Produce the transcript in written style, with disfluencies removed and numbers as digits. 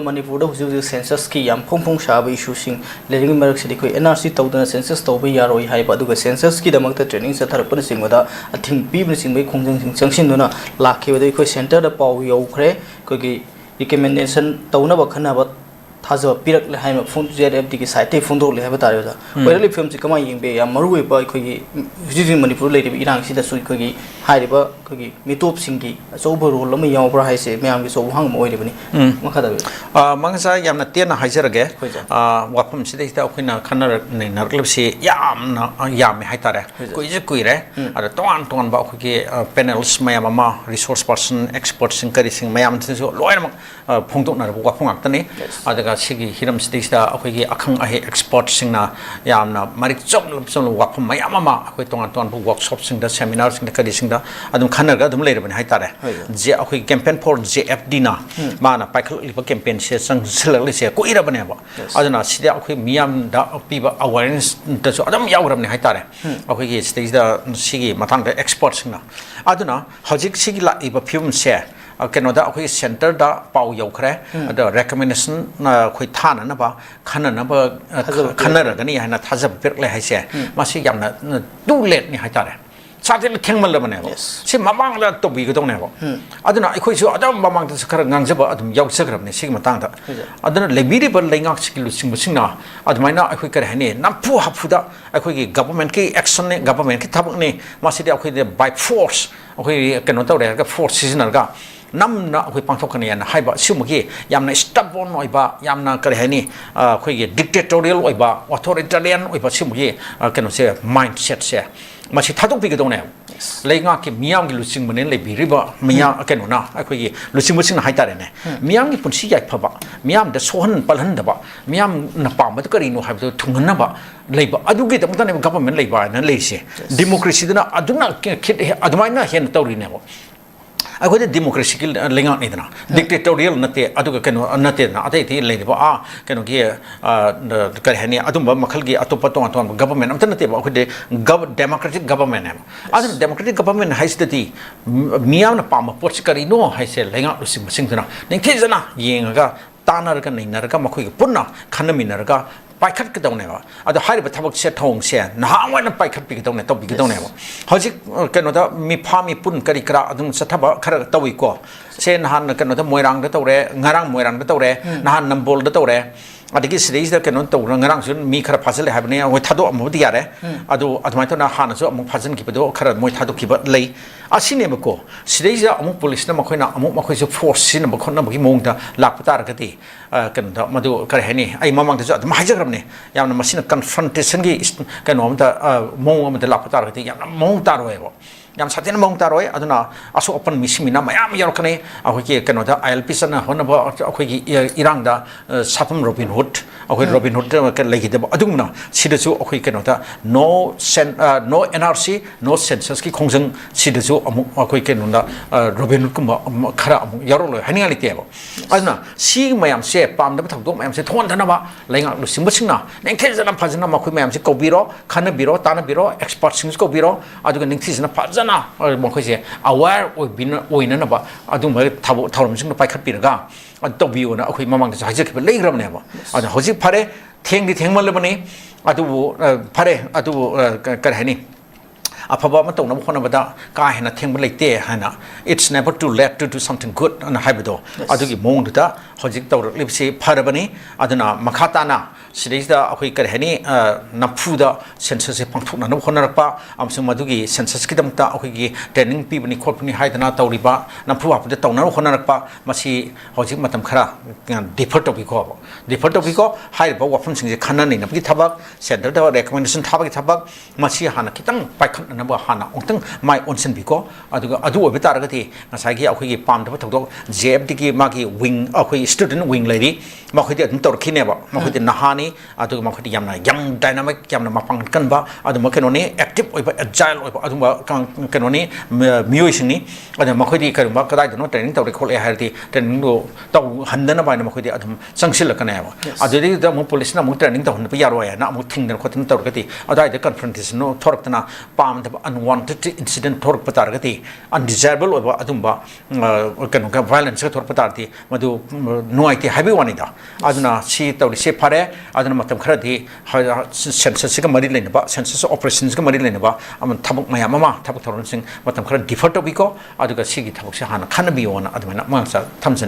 manipur da huju census ki yam phong shabe issue sing leading mark city koi nrc tawdana census tawbe yaroi hai ba du census ki damak ta training sa thar pan sing wada athing pi bin sing bai khongjang sing changsin duna lakhe wada koi center da paw yau khre koi ki recommendation tawna ba khana ba थाजो पिरक ले hymn phone जेआरएफडी की site phone दो ले हाइबा तारे जा पहिरली film से कमा यिंबे या मरु वे बा खोगी हुजि मणिपुर लेरि इरांग सिदा सुइ खोगी हाइरिबा खोगी मिटोप सिंगी अचौब रोल अम यावब्रा हाइसे मयाम की सौ हांग मोइरे बनी मखदा मंगसा यामना तेना हाइजरगे वाफम सिदा अखिना खनर ने नरकलबसे यामना यामे हाइतारे कोइजे कुइरे अर तोन तोन बा खोगी पैनल्स मयाम मा रिसोर्स पर्सन एक्सपर्ट सिंग करि सिंग मयाम सिसो लोयम फोंदोनर वाफम आक्तनी अदगा सिगी हिरम सिदा अखोगी अखंग अहे एक्सपर्ट सिंगना यामना मारिक चोम वाफम मयाम मा अखोई तोन तोन वर्कशॉप सिंगदा सेमिनार सिंगदा करि सिंगदा अदुम खनरगा अदुम लेरबनि हाइतारे जे अखोई कैंपेन फॉर जेएफडी ना माना पाइखलिबा कैंपेन से संगसललिसे कोइरबनेबा अदुना सिदा अखोई मियाम दा पीबा अवेयरनेस दसो अदम यावरबनि हाइतारे अखोई सिदा सिगी मथांगदा एक्सपर्ट सिंगना अदुना हजिक सिगी लाइबा फिल्म से कनोदा अखोई सेंटर दा पाउ यौखरे अद रेकमेंडेशन अखोई थाननबा खननबा खनरगनि हाइना थाजब पिरले हाइसे मासि यामना टू लेट नि हाइतारे साथे थेंगमलबनेबा सि ममांगला तोबिगदोनेबा अदुना अखोइसु अदम ममांगदा खर गांजबा अदम यौसग्रबने सिग मतांगदा अदुना लेबिरिबल लेंगाक सिकिलु सिंगबसिंगना अदमाइना अखोइ कर हने नफु हफुदा अखोइगी गवर्नमेंट की एक्शन ने गवर्नमेंट की थबकने मासिदे अखोइदे बाय फोर्स अखोइ कनो तौरे फोर्स सिजनलगा नमना अखोइ पांथोकने याना हाइबा सिमुगी यामना स्टबन ओइबा यामना करे हनी अखोइगे डिक्टेटोरियल ओइबा ऑथोरिटेरियन ओइबा सिमुगी कनो से माइंडसेट से मासी थादोकबिगदोने लेंगा के मियाम की लुसिंग मने लेबिरिबा मिया कनोना अखोइगे लुसिंग मसिंग हाइतारेने मियाम की पुंसी याइफबा मियाम द सोहन पलहनदबा मियाम न पामद करिनो हाइबदो थुंगनबा लेबा अदुगे तमतने गवर्नमेंट लेबा न लेसे डेमोक्रेसी दना अदुना खित अदमाइना हेन तौरिनेबो अखोदे डेमोक्रेसी की लेंगा निदना डिक्टेटोरियल नते अदुगा कनो नते ना अते थी लेबा कनो की करे हनी अदुम मखल की अतोप तो गवर्नमेंट अमत नते अखोदे डेमोक्रेटिक गवर्नमेंट है अदुन डेमोक्रेटिक गवर्नमेंट हाइसदती मियाम पाम पोच करिनो हाइसे लेंगा लुसिंग मसिंगना निंथेजना येंगा तानरगा नैनरगा मखोई पुन्ना खनमिनरगा पाइखट के दौनेबा अदो हारिबा थबक से थोंग से नहावना पाइखट पिग दौने तो बिग दौनेबा हजिक कनोदा मिफामी पुन करी करा अदुम सथबा खर तवी को से नहान कनोदा मोइरांग द तौरे ngarang मोइरांग द तौरे नहान नंबोल द तौरे अदगी सिरीज द कनो तौर ngarang सुन मी खर फाजले हाबने ओइ थादो अमबदि यारे अदो अदमाइ तो ना हानसो अमु फाजन किबदो खर मोइ थादो किब लै असिनेबको सिरीज अमु पुलिस न मखोइना अमु मखोइसो फोर्स सिन मखोन बगी मोंगदा लापतार गति कनो मदु कर हेनी आई ममंग दजो अदम हाइजग्रबने यामना मसिन कन्फ्रंटेशन की कनो अमदा मोंग अमदा लापतार गति यामना मोंग तारोयबो याम साथेन मोंग तारोय अदुना असो ओपन मिसिमिना मयाम यारकने अखोइके कनोदा आईएलपी सना होनबो अखोइगी इरांगदा साफम रॉबिन हुड अखोइ रॉबिन हुड के लेगिदब अदुमना सिदसु अखोइ कनोदा नो एनआरसी नो सेंसस की खोंजंग सिदसु अमु अखोइ कनोदा रॉबिन हुड कुम खरा अमु यारोलो हनियालितेबो अदुना सी मयाम से पामदब थगदो मयाम से थोनदनबा लेंगा लुसिंबसिंगना नेंथेजना फजना मखोइ मयाम से कौबिरो खनबिरो तानबिरो एक्सपर्ट सिंग कौबिरो अदुगा नेंथिजना फजना मखोइसे अवेयर ओइननबा अदुम थावरमसिंग पाइखटपिरगा तौबियोना अखोइ ममांगदा हाइजखिबा लेग्रबनेबा अदु हजि फारे थेंगदि थेंगमलबने अदु फारे अदु करहनि अफबा म तौनब होनबदा का हेना थेंब लेते हाना it's never too late to do something good अन हाइबदो अदुगी मोंगदुदा हजिक तौरलिबसे फरबनी अदुना मखाताना सिदैदा अखोइ करहनि नफुदा सेंसस से पांथोकना होनरपा अमसु मदुगी सेंसस की दमता अखोइगी ट्रेनिंग पीबनी खोपनी हाइदना तौरिबा नफु हापदे तौना होनरपा मसी हजिक मतम खरा डिफर टॉपिको हाइबा वाफम सिंजे खननि नबगी थबक सेंटर दा रेकमेंडेशन थबगी थबक मसी हाना खितंग पाइखन नबा हाना उंतंग माइ ओनसन बिको अदुगा अदु ओबे तारगति नसागी अखोइगी पामदब थगदो जेएफडी की मागी विंग अखोइ स्टूडेंट विंग लेरी मखोइदे अदुम तौरखिनेबा मखोइदे नहानी अदुगा मखोइदे यामना यंग डायनामिक यामना मपांग कनबा अदुम केनोनी एक्टिव ओइबा एजाइल ओइबा अदुम केनोनी मियोइसिंनी अदु मखोइदे करबा कदाइदनो ट्रेनिंग तौरे खोले हारदि ट्रेनिंग दो तौ हन्दना बायना मखोइदे अदुम संसिलकनेबा अदुदि द मु पुलिस ना मु ट्रेनिंग तौ हन यारोय ना मु थिंगन खोतन तौरगति अदाइदे कन्फ्रंटेशन नो थोरकतना पामदब अनवांटेड इंसिडेंट थोरक तारगति अनडिजायरेबल ओइबा अदुमबा केनो का वायलेंस थोरक तारति मदु नुआइते हाइबे वानिदा अदुना सी तौरि से फारे अदुना मतम खरदि सेंसस सिगा मरि लेनबा सेंसस ऑपरेशंस का मरि लेनबा अमन थबक मया ममा थबक थरन सिंग मतम खर डिफर टॉपिको अदुगा सिगी थबक से हाना खानबियोना अदुना मांगसा थमजन